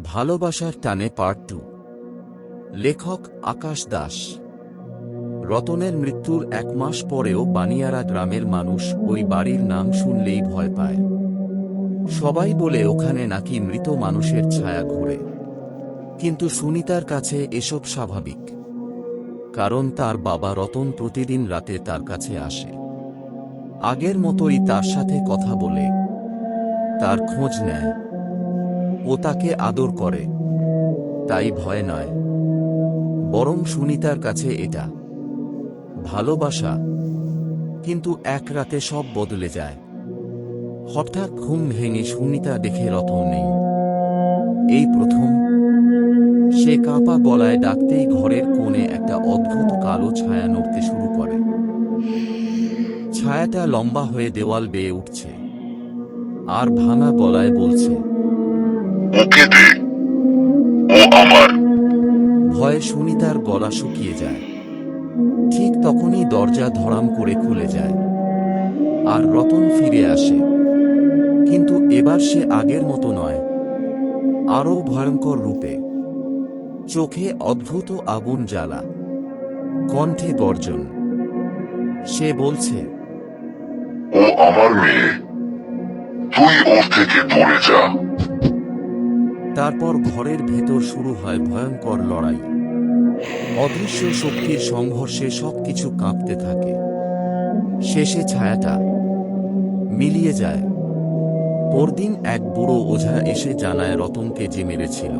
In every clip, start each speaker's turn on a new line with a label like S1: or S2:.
S1: ভালোবাসার টানে পার্ট 2। লেখক আকাশ দাস। রতনের মৃত্যুর 1 মাস পরেও বানিয়ারা গ্রামের মানুষ ওই বাড়ির নাম শুনলেই ভয় পায়। সবাই বলে ওখানে নাকি মৃত মানুষের ছায়া ঘোরে। কিন্তু সুনিতার কাছে এসব স্বাভাবিক, কারণ তার বাবা রতন প্রতিদিন রাতে তার কাছে আসে। আগের মতোই তার সাথে কথা বলে, তার খোঁজ নেয়, ও তাকে আদর করে। তাই ভয় নয়, বরং সুনিতার কাছে এটা ভালোবাসা। কিন্তু এক রাতে সব বদলে যায়। হঠাৎ ঘুম ভেঙে সুনিতা দেখে রতন নেই। এই প্রথম সে কাঁপা গলায় ডাকতেই ঘরের কোণে একটা অদ্ভুত কালো ছায়া নড়তে শুরু করে। ছায়াটা লম্বা হয়ে দেওয়াল বেয়ে উঠছে, আর ভাঙা গলায় বলছে,
S2: ওকে দে, ও আমার।
S1: ভয়ে সুনিতার গলা শুকিয়ে যায়। ঠিক তখনই দরজা ধড়াম করে খুলে যায়, আর রতন ফিরে আসে। কিন্তু এবার সে আগের মতো নয়, আরও ভয়ঙ্কর রূপে। চোখে অদ্ভুত আগুন জ্বালা, কণ্ঠে গর্জন। সে বলছে,
S2: ও আমার মেয়ে, তুই ওর থেকে দূরে যা।
S1: তারপর ঘরের ভেতর শুরু হয় ভয়ঙ্কর লড়াই। অদৃশ্য শক্তির সংঘর্ষে সবকিছু কাঁপতে থাকে। শেষে ছায়াটা মিলিয়ে যায়। পরদিন এক বুড়ো ওঝা এসে জানায় রতনকে যে মেরেছিল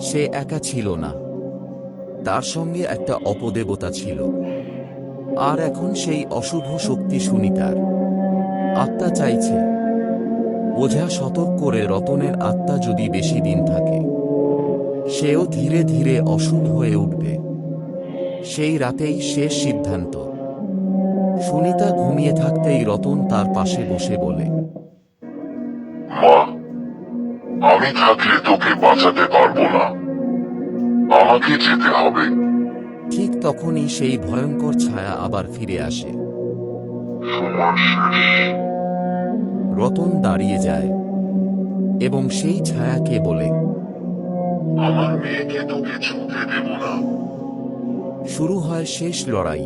S1: সে একা ছিল না, তার সঙ্গে একটা অপদেবতা ছিল। আর এখন সেই অশুভ শক্তি সুনিতার আত্মা চাইছে। ওঝা সতর্ক করে, রতনের আত্মা যদি বেশি দিন থাকে, সেও ধীরে ধীরে অশুভ হয়ে উঠবে। সেই রাতেই শেষ সিদ্ধান্ত। সুনিতা ঘুমিয়ে থাকতেই রতন তার পাশে বসে বলে,
S2: মা, আমি থাকলে তোকে বাঁচাতে পারবো না, আমাকে যেতে হবে।
S1: ঠিক তখনই সেই ভয়ঙ্কর ছায়া আবার ফিরে আসে।
S2: সময় শেষ।
S1: রতন দাঁড়িয়ে যায় এবং সেই ছায়াকে বলে,
S2: আমার মেয়েকে তোকে ছুঁতে দেব না।
S1: শুরু হয় শেষ লড়াই।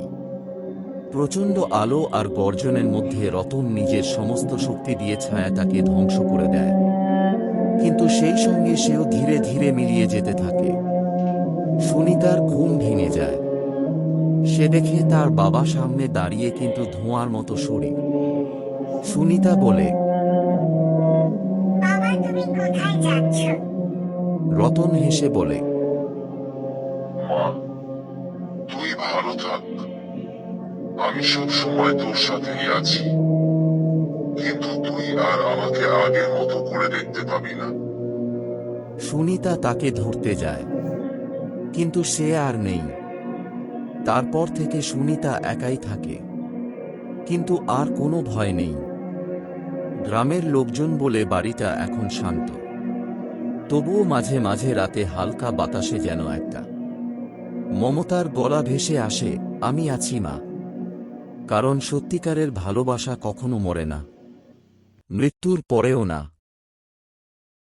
S1: প্রচণ্ড আলো আর গর্জনের মধ্যে রতন নিজের সমস্ত শক্তি দিয়ে ছায়াটাকে ধ্বংস করে দেয়। কিন্তু সেই সঙ্গে সেও ধীরে ধীরে মিলিয়ে যেতে থাকে। সুনিতার ঘুম ভেঙে যায়। সে দেখে তার বাবা সামনে দাঁড়িয়ে, কিন্তু ধোঁয়ার মতো শরীর। সুনিতা বলে,
S3: বাবা, তুমি কোথায় যাচ্ছ?
S1: রতন হেসে বলে,
S2: মা, তুই ভালো থাক, আমি সব সময় তোর সাথেই আছি। কিন্তু তুই আর আমাকে আগের মতো করে দেখতে পাবি না।
S1: সুনিতা তাকে ধরতে যায়, কিন্তু সে আর নেই। তারপর থেকে সুনিতা একাই থাকে, কিন্তু আর কোনো ভয় নেই। গ্রামের লোকজন বলে বাড়িটা এখন শান্ত। তবুও মাঝে মাঝে রাতে হালকা বাতাসে যেন একটা মমতার গলা ভেসে আসে, আমি আছি মা। কারণ সত্যিকারের ভালোবাসা কখনো মরে না, মৃত্যুর পরেও না।